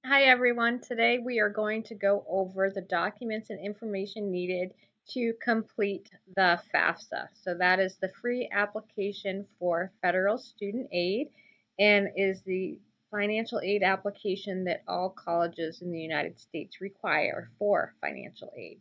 Hi everyone. Today we are going to go over the documents and information needed to complete the FAFSA. So that is the free application for federal student aid and is the financial aid application that all colleges in the United States require for financial aid.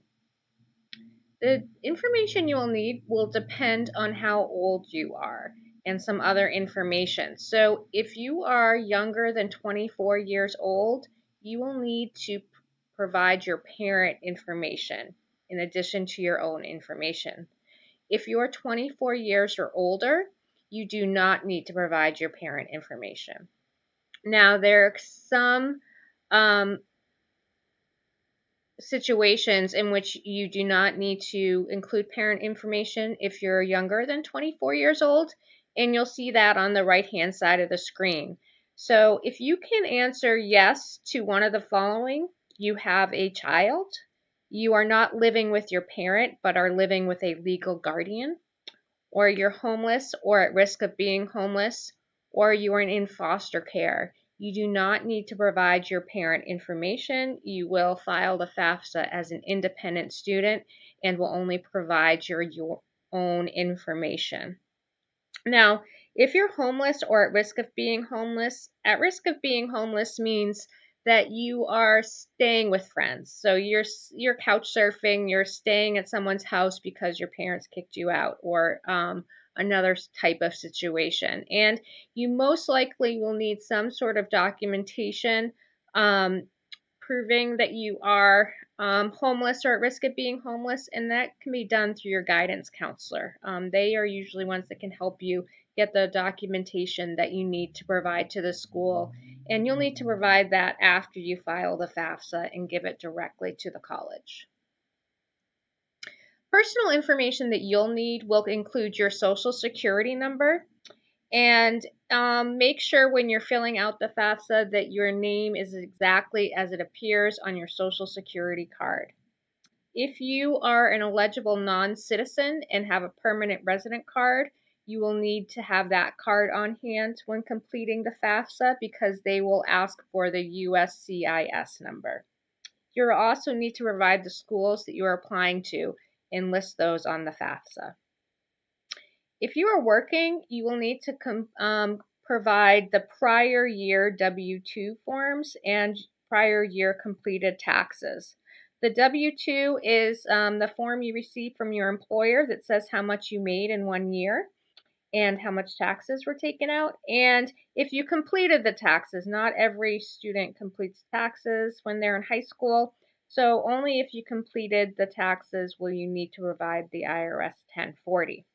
The information you will need will depend on how old you are and some other information. So if you are younger than 24 years old, you will need to provide your parent information in addition to your own information. If you're 24 years or older, you do not need to provide your parent information. Now, there are some um, situations in which you do not need to include parent information if you're younger than 24 years old, and you'll see that on the right-hand side of the screen. So if you can answer yes to one of the following, you have a child, you are not living with your parent but are living with a legal guardian, or you're homeless or at risk of being homeless, or you are in foster care. You do not need to provide your parent information. You will file the FAFSA as an independent student and will only provide your own information. Now, if you're homeless or at risk of being homeless means that you are staying with friends. So you're couch surfing, you're staying at someone's house because your parents kicked you out, or another type of situation. And you most likely will need some sort of documentation um, proving that you are homeless or at risk of being homeless, and that can be done through your guidance counselor. They are usually ones that can help you get the documentation that you need to provide to the school, and you'll need to provide that after you file the FAFSA and give it directly to the college. Personal information that you'll need will include your social security number, and make sure when you're filling out the FAFSA that your name is exactly as it appears on your social security card. If you are an eligible non-citizen and have a permanent resident card, you will need to have that card on hand when completing the FAFSA because they will ask for the USCIS number. You'll also need to provide the schools that you are applying to and list those on the FAFSA. If you are working, you will need to provide the prior year W-2 forms and prior year completed taxes. The W-2 is the form you receive from your employer that says how much you made in 1 year and how much taxes were taken out. And if you completed the taxes, not every student completes taxes when they're in high school. So only if you completed the taxes will you need to provide the IRS 1040.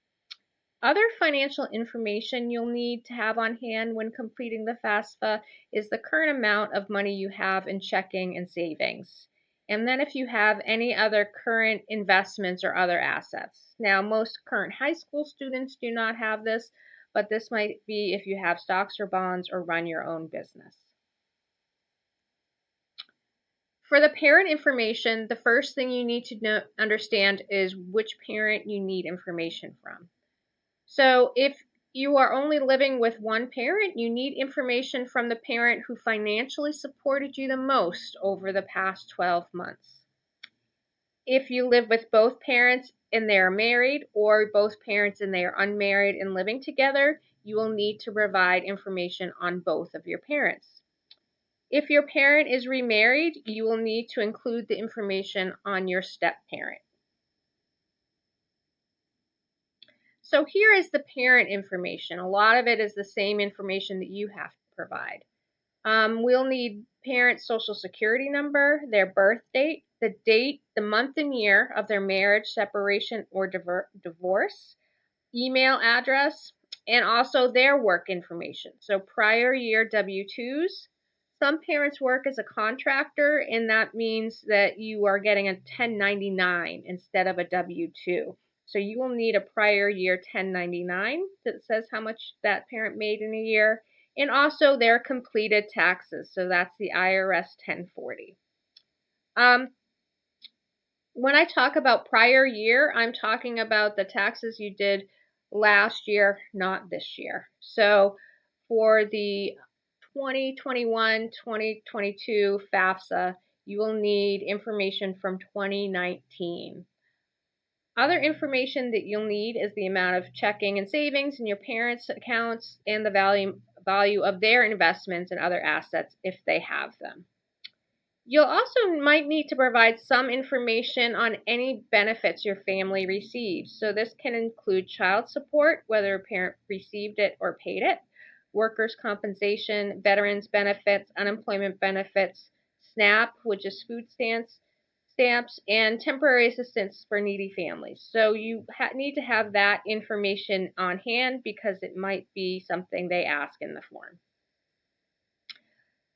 Other financial information you'll need to have on hand when completing the FAFSA is the current amount of money you have in checking and savings. And then if you have any other current investments or other assets. Now, most current high school students do not have this, but this might be if you have stocks or bonds or run your own business. For the parent information, the first thing you need to understand is which parent you need information from. So if you are only living with one parent, you need information from the parent who financially supported you the most over the past 12 months. If you live with both parents and they are married, or both parents and they are unmarried and living together, you will need to provide information on both of your parents. If your parent is remarried, you will need to include the information on your step parent. So here is the parent information. A lot of it is the same information that you have to provide. We'll need parents' social security number, their birth date, the month and year of their marriage, separation, or divorce, email address, and also their work information. So prior year W-2s. Some parents work as a contractor, and that means that you are getting a 1099 instead of a W-2. So you will need a prior year 1099 that says how much that parent made in a year, and also their completed taxes. So that's the IRS 1040. When I talk about prior year, I'm talking about the taxes you did last year, not this year. So for the 2021-2022 FAFSA, you will need information from 2019. Other information that you'll need is the amount of checking and savings in your parents' accounts and the value of their investments and other assets if they have them. You'll also might need to provide some information on any benefits your family receives. So this can include child support, whether a parent received it or paid it, workers' compensation, veterans benefits, unemployment benefits, SNAP, which is food stamps, and temporary assistance for needy families. So you need to have that information on hand because it might be something they ask in the form.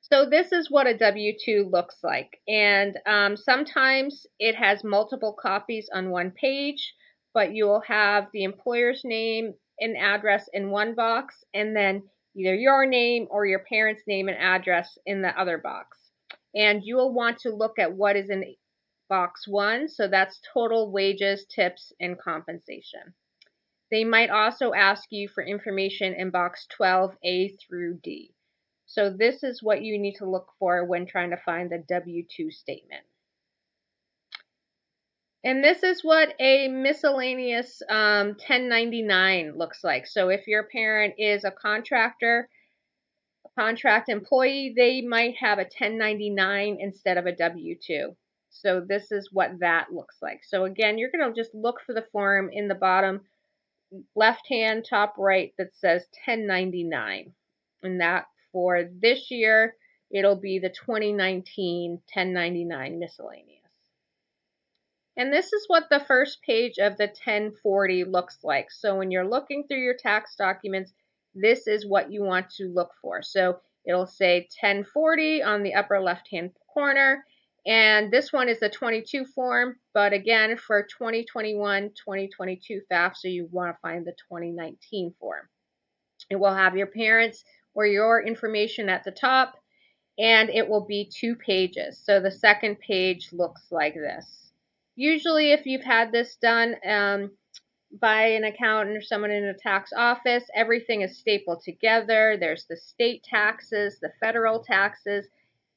So this is what a W-2 looks like. And sometimes it has multiple copies on one page, but you will have the employer's name and address in one box, and then either your name or your parents' name and address in the other box. And you will want to look at what is in box 1. So that's total wages, tips, and compensation. They might also ask you for information in box 12A through D. So this is what you need to look for when trying to find the W-2 statement. And this is what a miscellaneous 1099 looks like. So if your parent is a contract employee, they might have a 1099 instead of a W-2. So this is what that looks like. So again, you're going to just look for the form in the bottom left hand top right that says 1099, and that for this year it'll be the 2019 1099 miscellaneous. And this is what the first page of the 1040 looks like. So when you're looking through your tax documents, this is what you want to look for. So it'll say 1040 on the upper left hand corner. And this one is the 22 form, but again, for 2021-2022 FAFSA, you want to find the 2019 form. It will have your parents or your information at the top, and it will be 2 pages. So the second page looks like this. Usually, if you've had this done by an accountant or someone in a tax office, everything is stapled together. There's the state taxes, the federal taxes,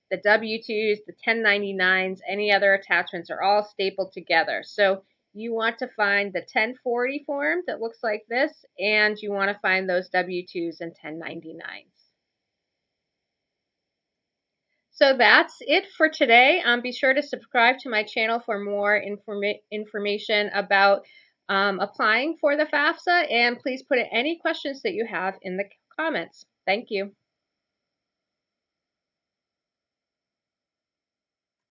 the W-2s, the 1099s, any other attachments are all stapled together. So you want to find the 1040 form that looks like this, and you want to find those W-2s and 1099s. So that's it for today. Be sure to subscribe to my channel for more information about applying for the FAFSA, and please put any questions that you have in the comments. Thank you.